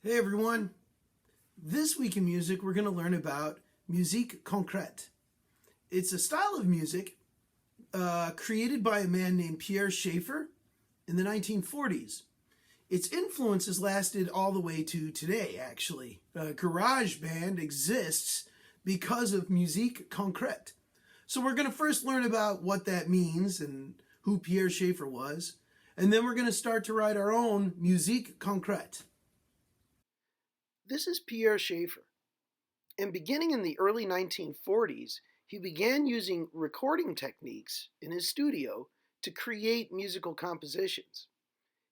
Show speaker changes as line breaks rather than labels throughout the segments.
Hey everyone! This week in music we're going to learn about Musique Concrete. It's a style of music created by a man named Pierre Schaeffer in the 1940s. Its influences lasted all the way to today, actually. Garage band exists because of Musique Concrete. So we're going to first learn about what that means and who Pierre Schaeffer was, and then we're going to start to write our own Musique Concrete. This is Pierre Schaeffer, and beginning in the early 1940s, he began using recording techniques in his studio to create musical compositions.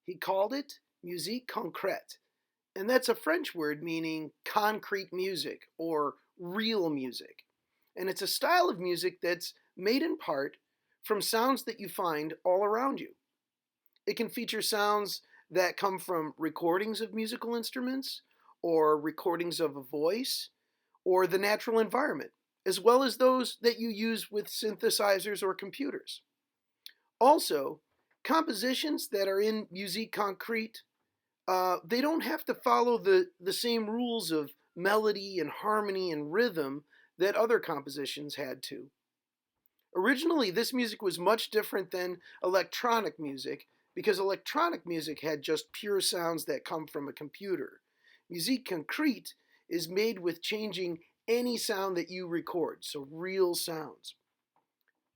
He called it Musique Concrete, and that's a French word meaning concrete music or real music. And it's a style of music that's made in part from sounds that you find all around you. It can feature sounds that come from recordings of musical instruments, or recordings of a voice, or the natural environment, as well as those that you use with synthesizers or computers. Also, compositions that are in Musique Concrete, they don't have to follow the same rules of melody and harmony and rhythm that other compositions had to. Originally, this music was much different than electronic music because electronic music had just pure sounds that come from a computer. Musique Concrete is made with changing any sound that you record, so real sounds.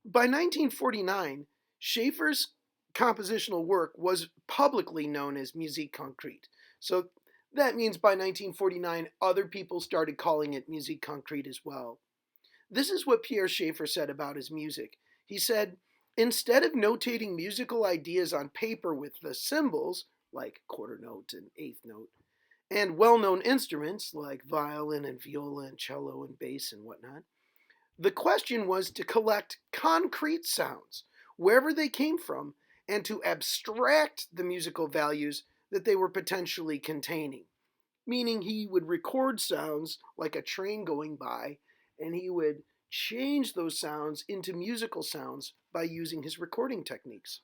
By 1949, Schaeffer's compositional work was publicly known as Musique Concrete. So that means by 1949, other people started calling it Musique Concrete as well. This is what Pierre Schaeffer said about his music. He said, "Instead of notating musical ideas on paper with the symbols, like quarter note and eighth note, and well-known instruments like violin and viola and cello and bass and whatnot, the question was to collect concrete sounds, wherever they came from, and to abstract the musical values that they were potentially containing." Meaning he would record sounds like a train going by, and he would change those sounds into musical sounds by using his recording techniques.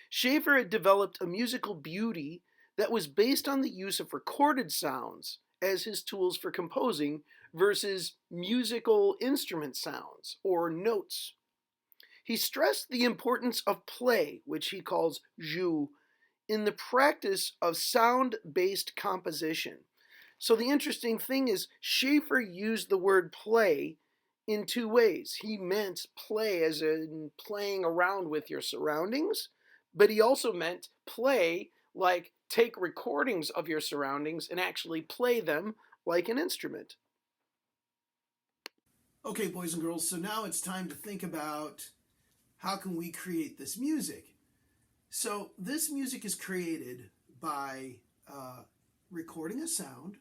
Schaeffer had developed a musical beauty that was based on the use of recorded sounds as his tools for composing versus musical instrument sounds or notes. He stressed the importance of play, which he calls jeu, in the practice of sound-based composition. So the interesting thing is Schaeffer used the word play in two ways. He meant play as in playing around with your surroundings, but he also meant play like take recordings of your surroundings and actually play them like an instrument. Okay, boys and girls, so now it's time to think about how can we create this music. So this music is created by recording a sound,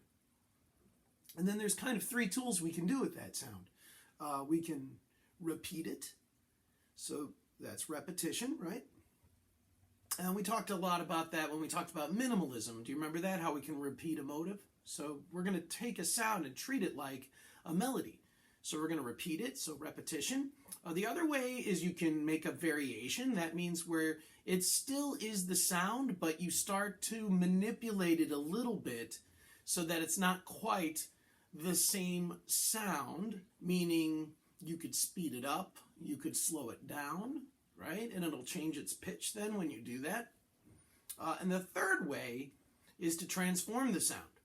and then there's kind of three tools we can do with that sound. We can repeat it, so that's repetition, right? And we talked a lot about that when we talked about minimalism. Do you remember that? How we can repeat a motive? So we're going to take a sound and treat it like a melody. So we're going to repeat it, so repetition. The other way is you can make a variation. That means where it still is the sound, but you start to manipulate it a little bit so that it's not quite the same sound, meaning you could speed it up, you could slow it down, right? And it'll change its pitch then when you do that. And the third way is to transform the sound,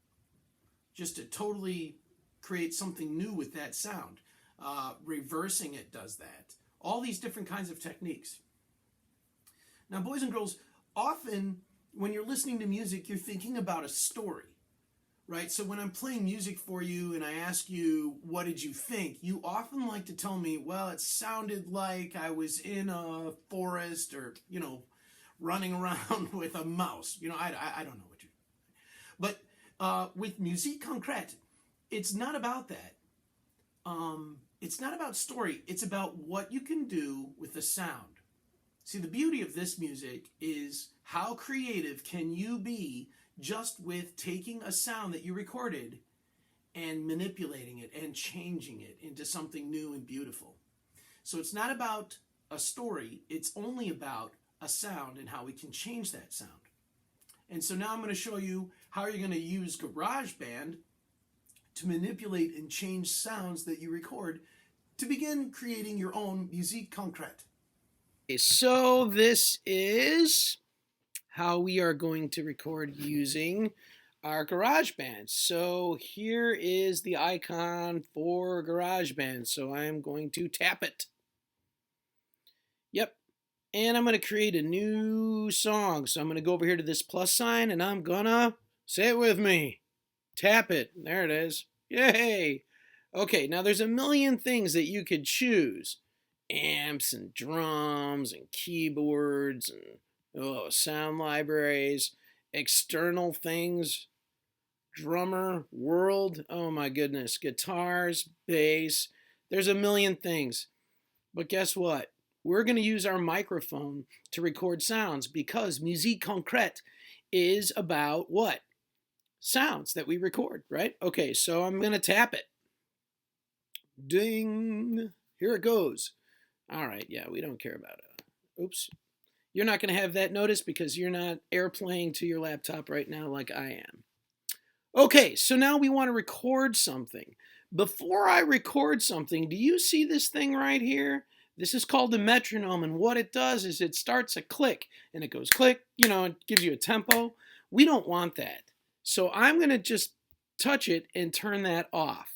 just to totally create something new with that sound. Reversing it does that. All these different kinds of techniques. Now, boys and girls, often when you're listening to music, you're thinking about a story, right? So when I'm playing music for you and I ask you, what did you think? You often like to tell me, well, it sounded like I was in a forest or, running around with a mouse. I don't know what you. But with Musique Concrete, it's not about that. It's not about story. It's about what you can do with the sound. See, the beauty of this music is how creative can you be just with taking a sound that you recorded and manipulating it and changing it into something new and beautiful. So it's not about a story. It's only about a sound and how we can change that sound. And so now I'm going to show you how you're going to use GarageBand to manipulate and change sounds that you record to begin creating your own Musique Concrete. Okay, so this is how we are going to record using our GarageBand. So here is the icon for GarageBand. So I'm going to tap it. Yep. And I'm going to create a new song. So I'm going to go over here to this plus sign and I'm going to, say it with me, tap it. There it is. Yay. Okay, now there's a million things that you could choose. Amps and drums and keyboards and sound libraries, external things, drummer, world, oh my goodness, guitars, bass. There's a million things. But guess what? We're going to use our microphone to record sounds because Musique Concrete is about what? Sounds that we record, right? Okay, so I'm going to tap it. Ding. Here it goes. All right, yeah, we don't care about it. Oops. You're not going to have that notice because you're not airplaying to your laptop right now like I am. Okay, so now we want to record something. Before I record something, do you see this thing right here? This is called a metronome, and what it does is it starts a click, and it goes click, it gives you a tempo. We don't want that. So I'm going to just touch it and turn that off.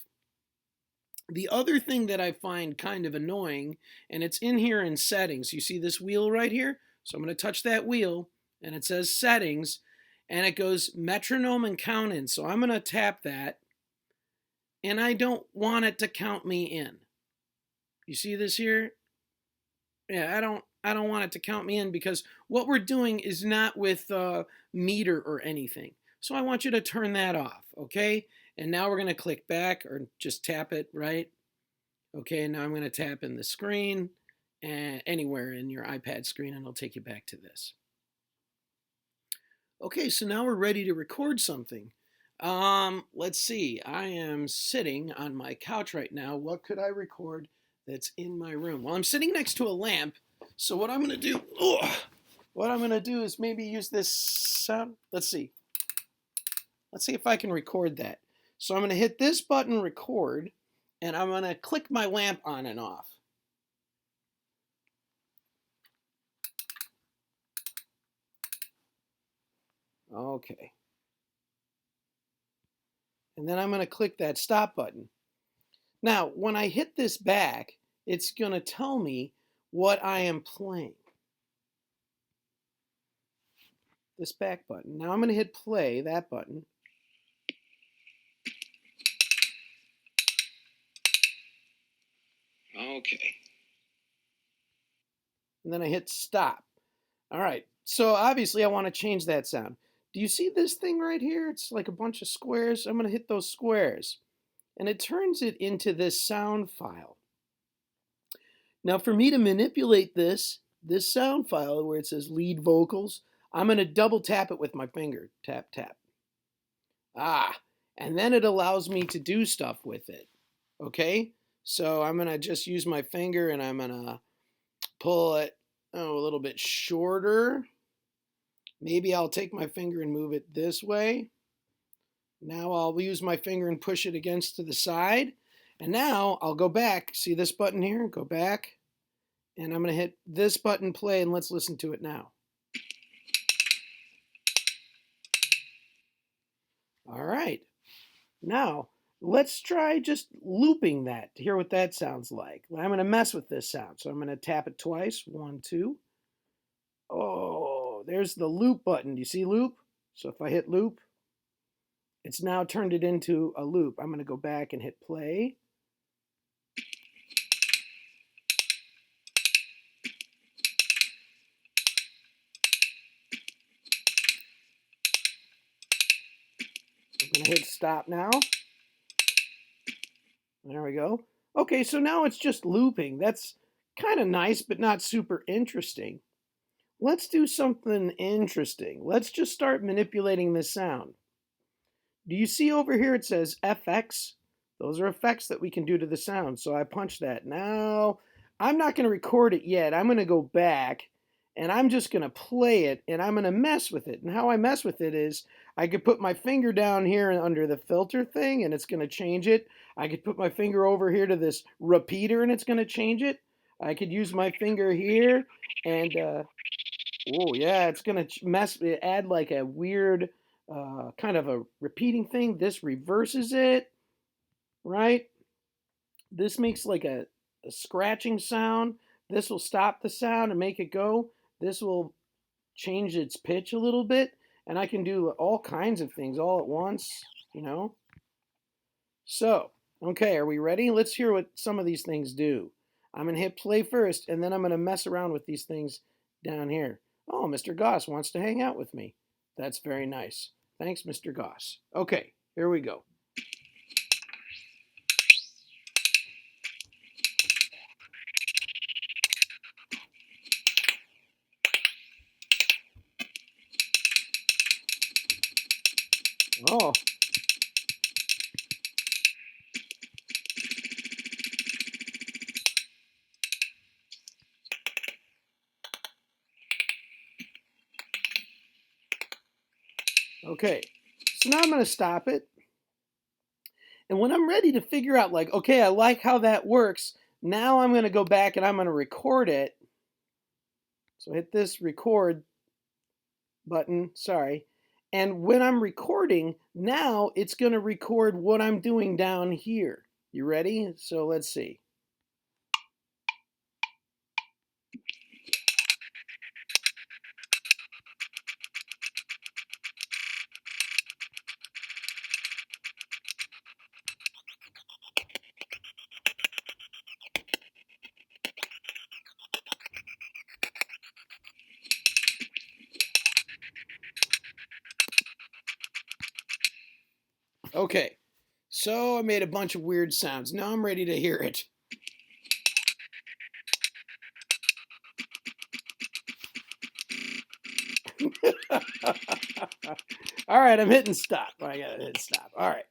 The other thing that I find kind of annoying, and it's in here in settings. You see this wheel right here? So I'm going to touch that wheel, and it says settings, and it goes metronome and count in. So I'm going to tap that, and I don't want it to count me in. You see this here? Yeah, I don't want it to count me in because what we're doing is not with meter or anything. So I want you to turn that off, okay? And now we're going to click back or just tap it, right? Okay, and now I'm going to tap in the screen and anywhere in your iPad screen, and it'll take you back to this. Okay, so now we're ready to record something. Let's see. I am sitting on my couch right now. What could I record that's in my room? Well, I'm sitting next to a lamp. So what I'm going to do is maybe use this sound. Let's see. Let's see if I can record that. So I'm going to hit this button, record, and I'm going to click my lamp on and off. Okay. And then I'm going to click that stop button. Now, when I hit this back, it's going to tell me what I am playing. This back button. Now I'm going to hit play, that button. Okay. And then I hit stop. All right. So obviously I want to change that sound. Do you see this thing right here? It's like a bunch of squares. I'm going to hit those squares. And it turns it into this sound file. Now for me to manipulate this sound file where it says lead vocals, I'm going to double tap it with my finger. Tap, tap. And then it allows me to do stuff with it. Okay? So I'm going to just use my finger and I'm going to pull it a little bit shorter. Maybe I'll take my finger and move it this way. Now I'll use my finger and push it against to the side. And now I'll go back. See this button here? Go back. And I'm going to hit this button, play, and let's listen to it now. All right. Now, let's try just looping that to hear what that sounds like. I'm going to mess with this sound. So I'm going to tap it twice. 1, 2. Oh, there's the loop button. Do you see loop? So if I hit loop, it's now turned it into a loop. I'm going to go back and hit play. I'm going to hit stop now. There we go. Okay, so now it's just looping. That's kind of nice, but not super interesting. Let's do something interesting. Let's just start manipulating this sound. Do you see over here it says FX? Those are effects that we can do to the sound. So I punch that. Now, I'm not going to record it yet. I'm going to go back and I'm just going to play it, and I'm going to mess with it. And how I mess with it is I could put my finger down here under the filter thing, and it's going to change it. I could put my finger over here to this repeater, and it's going to change it. I could use my finger here, and oh yeah, it's going to add like a weird kind of a repeating thing. This reverses it, right? This makes like a scratching sound. This will stop the sound and make it go. This will change its pitch a little bit. And I can do all kinds of things all at once, you know. So, okay, are we ready? Let's hear what some of these things do. I'm going to hit play first, and then I'm going to mess around with these things down here. Oh, Mr. Goss wants to hang out with me. That's very nice. Thanks, Mr. Goss. Okay, here we go. Oh. Okay, so now I'm going to stop it. And when I'm ready to figure out, like, okay, I like how that works, now I'm going to go back and I'm going to record it. So hit this record button, sorry. And when I'm recording, now it's going to record what I'm doing down here. You ready? So let's see. Okay, so I made a bunch of weird sounds. Now I'm ready to hear it. All right, I'm hitting stop. I gotta hit stop. All right,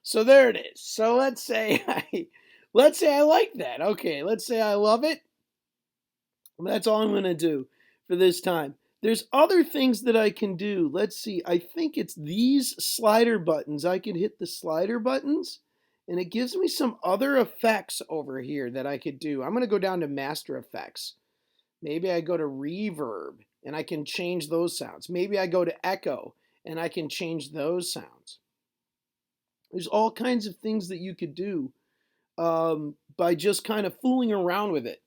so there it is. So let's say I like that. Okay, let's say I love it. That's all I'm gonna do for this time. There's other things that I can do. Let's see. I think it's these slider buttons. I can hit the slider buttons, and it gives me some other effects over here that I could do. I'm gonna go down to Master Effects. Maybe I go to reverb and I can change those sounds. Maybe I go to echo and I can change those sounds. There's all kinds of things that you could do by just kind of fooling around with it.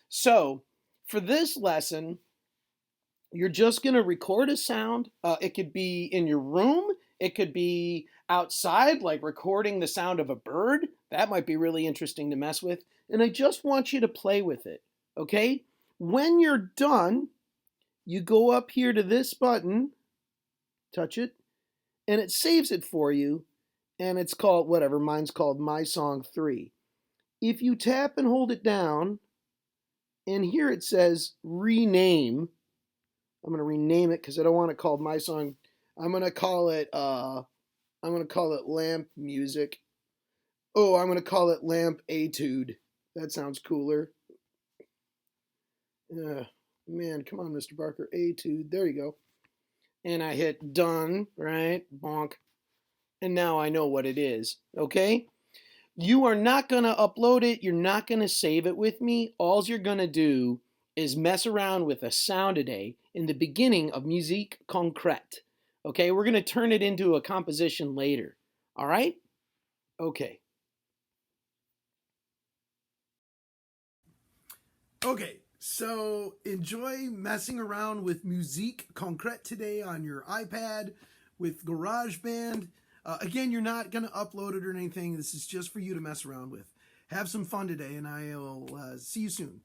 So for this lesson, you're just going to record a sound. It could be in your room. It could be outside, like recording the sound of a bird. That might be really interesting to mess with. And I just want you to play with it, okay? When you're done, you go up here to this button, touch it, and it saves it for you, and it's called whatever. Mine's called My Song 3. If you tap and hold it down, and here it says rename. I'm going to rename it because I don't want it called My Song. I'm going to call it Lamp Music. Oh, I'm going to call it Lamp Etude. That sounds cooler. Man, come on, Mr. Barker. Etude. There you go. And I hit done, right? Bonk. And now I know what it is, okay? You are not going to upload it. You're not going to save it with me. All you're going to do is mess around with a sound a day in the beginning of Musique Concrete. Okay, we're going to turn it into a composition later. All right? Okay. Okay, so enjoy messing around with Musique Concrete today on your iPad with GarageBand. Again, you're not going to upload it or anything. This is just for you to mess around with. Have some fun today, and I'll see you soon.